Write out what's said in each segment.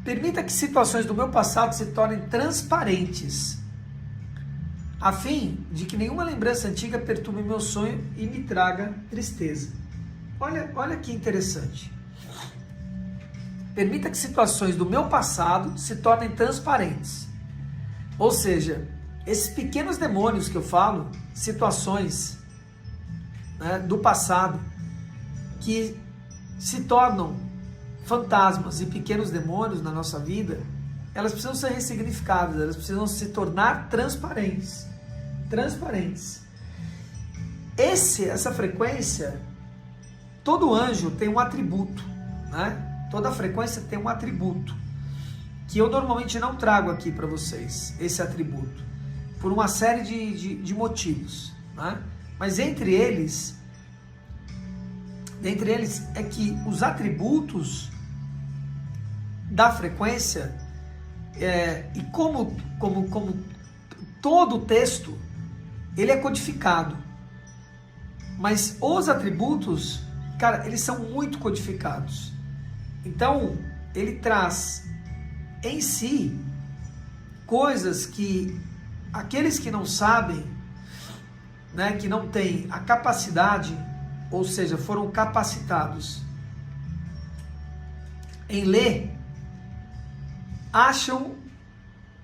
Permita que situações do meu passado se tornem transparentes, a fim de que nenhuma lembrança antiga perturbe meu sonho e me traga tristeza. Olha que interessante. Permita que situações do meu passado se tornem transparentes. Ou seja, esses pequenos demônios que eu falo, situações, né, do passado, que se tornam fantasmas e pequenos demônios na nossa vida, elas precisam ser ressignificadas, elas precisam se tornar transparentes. Essa frequência, todo anjo tem um atributo, né? Toda frequência tem um atributo, que eu normalmente não trago aqui para vocês, esse atributo, por uma série de motivos, né? Mas dentre eles é que os atributos da frequência, e como todo o texto, ele é codificado, mas os atributos, cara, eles são muito codificados. Então, ele traz em si coisas que aqueles que não sabem, né, que não têm a capacidade, ou seja, foram capacitados em ler, acham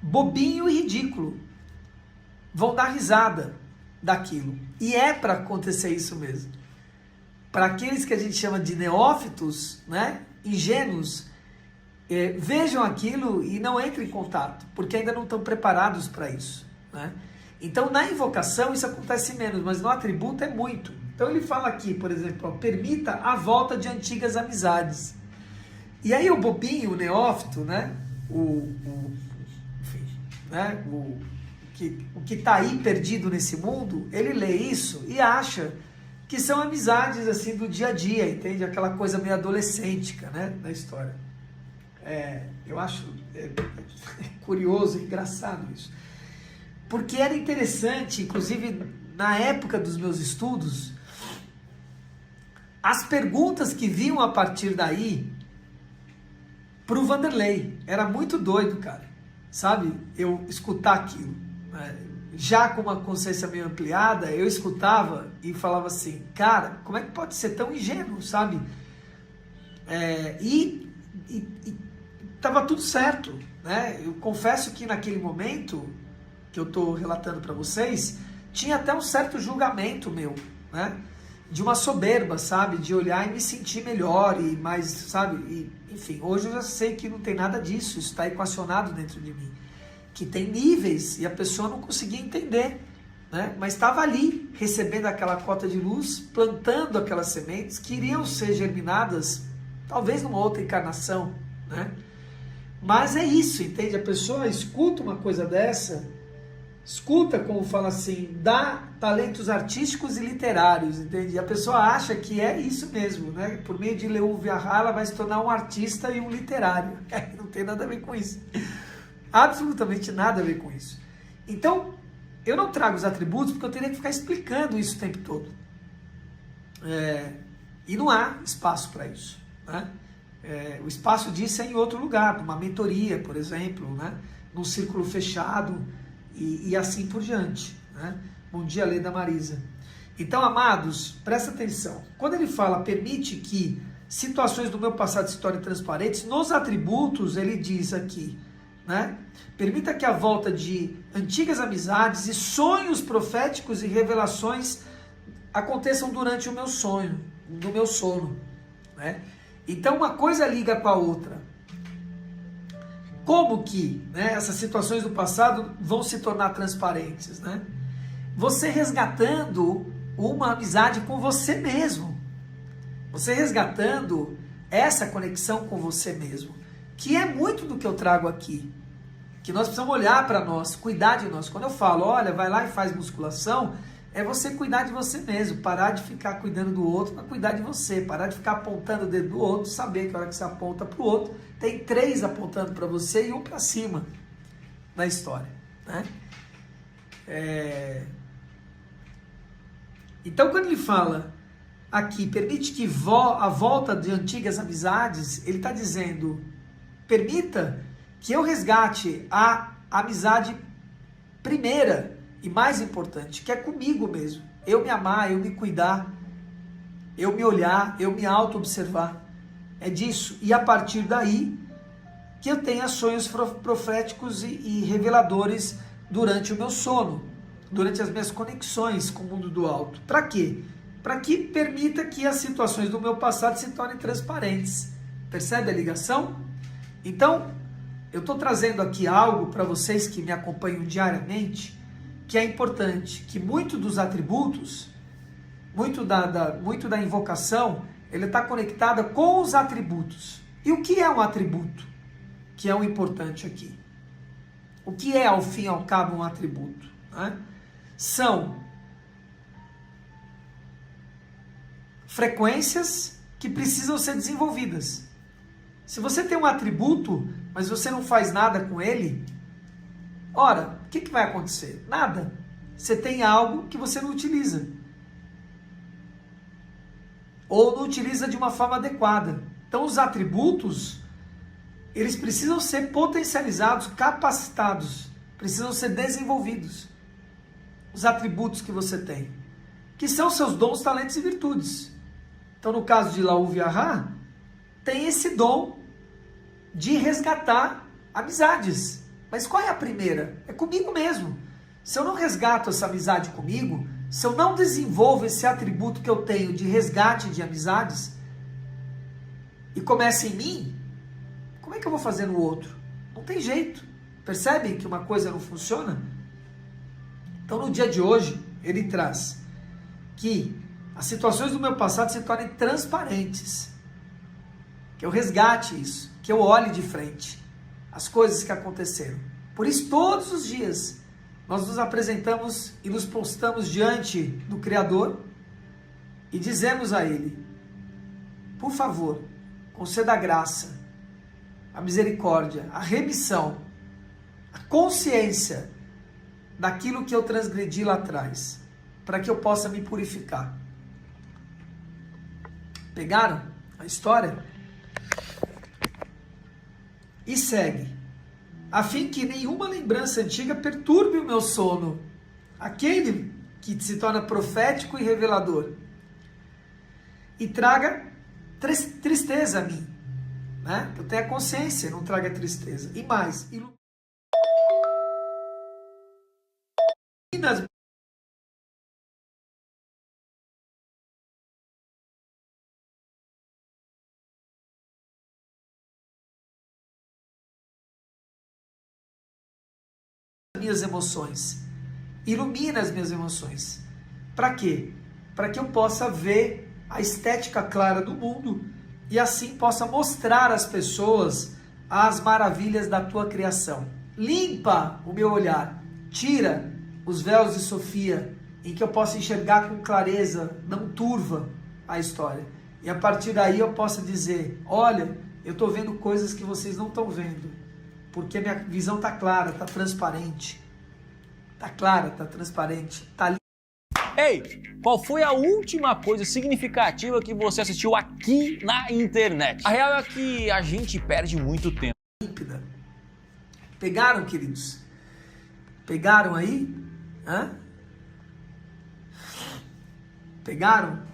bobinho e ridículo, vão dar risada daquilo. E é para acontecer isso mesmo. Para aqueles que a gente chama de neófitos, né, ingênuos, vejam aquilo e não entrem em contato, porque ainda não estão preparados para isso, né? Então, na invocação isso acontece menos, mas no atributo é muito. Então ele fala aqui, por exemplo, permita a volta de antigas amizades. E aí o bobinho, o neófito, né, enfim, né, o que está aí perdido nesse mundo, ele lê isso e acha que são amizades assim do dia a dia, entende? Aquela coisa meio adolescêntica, né, da história. Eu acho curioso e engraçado isso. Porque era interessante, inclusive na época dos meus estudos, as perguntas que vinham a partir daí pro Vanderlei. Era muito doido, cara. Sabe? Eu escutar aquilo. Já com uma consciência meio ampliada, eu escutava e falava assim, cara, como é que pode ser tão ingênuo, sabe? E tava tudo certo, né? Eu confesso que naquele momento que eu estou relatando para vocês, tinha até um certo julgamento meu, né? De uma soberba, sabe? De olhar e me sentir melhor e mais, sabe? Enfim, hoje eu já sei que não tem nada disso, isso está equacionado dentro de mim. Que tem níveis e a pessoa não conseguia entender, né? Mas estava ali, recebendo aquela cota de luz, plantando aquelas sementes que iriam ser germinadas, talvez numa outra encarnação, né? Mas é isso, entende? A pessoa escuta uma coisa dessa, escuta, como fala assim, dá talentos artísticos e literários, entende? E a pessoa acha que é isso mesmo, né? Por meio de Leo Viarra, ela vai se tornar um artista e um literário. Não tem nada a ver com isso. Absolutamente nada a ver com isso. Então, eu não trago os atributos porque eu teria que ficar explicando isso o tempo todo. E não há espaço para isso, né? O espaço disso é em outro lugar, numa mentoria, por exemplo, né? Num círculo fechado e assim por diante, né? Bom dia, Leda Marisa. Então, amados, presta atenção. Quando ele fala, permite que situações do meu passado se tornem transparentes, nos atributos ele diz aqui, né? Permita que a volta de antigas amizades e sonhos proféticos e revelações aconteçam durante o meu sonho, no meu sono, né? Então uma coisa liga com a outra. Como que, né, essas situações do passado vão se tornar transparentes, né? Você resgatando uma amizade com você mesmo. Você resgatando essa conexão com você mesmo, que é muito do que eu trago aqui. Que nós precisamos olhar para nós, cuidar de nós. Quando eu falo, olha, vai lá e faz musculação, é você cuidar de você mesmo, parar de ficar cuidando do outro para cuidar de você, parar de ficar apontando o dedo do outro, saber que a hora que você aponta para o outro, tem 3 apontando para você e 1 para cima na história, né? Então, quando ele fala aqui, permite que a volta de antigas amizades, ele está dizendo, permita que eu resgate a amizade primeira e mais importante, que é comigo mesmo. Eu me amar, eu me cuidar, eu me olhar, eu me auto-observar. É disso. E a partir daí, que eu tenha sonhos proféticos e reveladores durante o meu sono, durante as minhas conexões com o mundo do alto. Para quê? Para que permita que as situações do meu passado se tornem transparentes. Percebe a ligação? Então, eu estou trazendo aqui algo para vocês que me acompanham diariamente, que é importante, que muito dos atributos, muito da invocação, ele está conectada com os atributos. E o que é um atributo? Que é o importante aqui. O que é, ao fim e ao cabo, um atributo? Né? São frequências que precisam ser desenvolvidas. Se você tem um atributo, mas você não faz nada com ele, ora, o que vai acontecer? Nada. Você tem algo que você não utiliza. Ou não utiliza de uma forma adequada. Então, os atributos, eles precisam ser potencializados, capacitados, precisam ser desenvolvidos. Os atributos que você tem, que são seus dons, talentos e virtudes. Então, no caso de Laú Viahá, tem esse dom de resgatar amizades. Mas qual é a primeira? É comigo mesmo. Se eu não resgato essa amizade comigo, se eu não desenvolvo esse atributo que eu tenho de resgate de amizades, e começa em mim, como é que eu vou fazer no outro? Não tem jeito. Percebem que uma coisa não funciona? Então, no dia de hoje, ele traz que as situações do meu passado se tornem transparentes. Que eu resgate isso. Que eu olhe de frente as coisas que aconteceram. Por isso, todos os dias, nós nos apresentamos e nos postamos diante do Criador e dizemos a Ele, por favor, conceda a graça, a misericórdia, a remissão, a consciência daquilo que eu transgredi lá atrás, para que eu possa me purificar. Pegaram a história? E segue. A fim que nenhuma lembrança antiga perturbe o meu sono, aquele que se torna profético e revelador, e traga tristeza a mim, né? Eu tenho a consciência, não traga tristeza. E mais, ilumina as minhas emoções. Ilumina as minhas emoções. Para quê? Para que eu possa ver a estética clara do mundo e assim possa mostrar às pessoas as maravilhas da tua criação. Limpa o meu olhar. Tira os véus de Sofia em que eu possa enxergar com clareza, não turva a história. E a partir daí eu possa dizer, olha, eu estou vendo coisas que vocês não estão vendo. Porque minha visão está clara, está transparente. Está clara, está transparente, está limpa. Ei, qual foi a última coisa significativa que você assistiu aqui na internet? A real é que a gente perde muito tempo. Límpida. Pegaram, queridos? Pegaram aí? Hã? Pegaram?